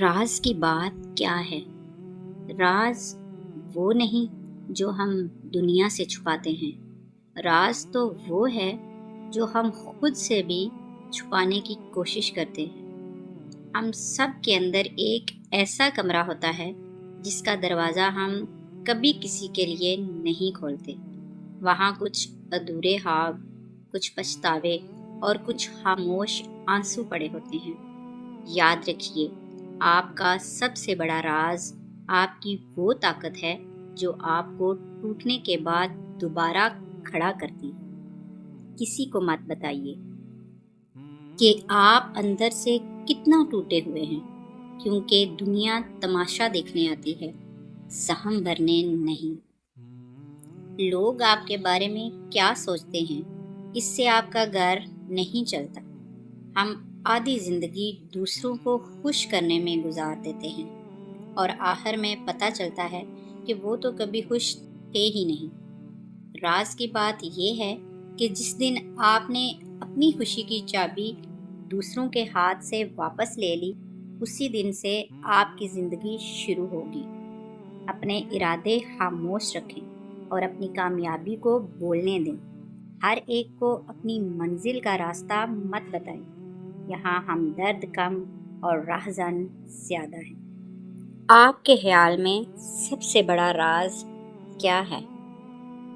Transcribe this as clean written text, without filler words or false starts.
راز کی بات کیا ہے؟ راز وہ نہیں جو ہم دنیا سے چھپاتے ہیں، راز تو وہ ہے جو ہم خود سے بھی چھپانے کی کوشش کرتے ہیں۔ ہم سب کے اندر ایک ایسا کمرہ ہوتا ہے جس کا دروازہ ہم کبھی کسی کے لیے نہیں کھولتے۔ وہاں کچھ ادھورے خواب، کچھ پچھتاوے اور کچھ خاموش آنسو پڑے ہوتے ہیں۔ یاد رکھیے، آپ کا سب سے بڑا راز آپ کی وہ طاقت ہے جو آپ کو ٹوٹنے کے بعد دوبارہ کھڑا کرتی ہے۔ کسی کو مت بتائیے کہ آپ اندر سے کتنا ٹوٹے ہوئے ہیں، کیونکہ دنیا تماشا دیکھنے آتی ہے، سہم بھرنے نہیں۔ لوگ آپ کے بارے میں کیا سوچتے ہیں، اس سے آپ کا گھر نہیں چلتا۔ ہم آدھی زندگی دوسروں کو خوش کرنے میں گزار دیتے ہیں اور آخر میں پتہ چلتا ہے کہ وہ تو کبھی خوش تھے ہی نہیں۔ راز کی بات یہ ہے کہ جس دن آپ نے اپنی خوشی کی چابی دوسروں کے ہاتھ سے واپس لے لی، اسی دن سے آپ کی زندگی شروع ہوگی۔ اپنے ارادے خاموش رکھیں اور اپنی کامیابی کو بولنے دیں۔ ہر ایک کو اپنی منزل کا راستہ مت بتائیں۔ یہاں ہمدرد کم اور راہزن زیادہ ہیں۔ آپ کے خیال میں سب سے بڑا راز کیا ہے؟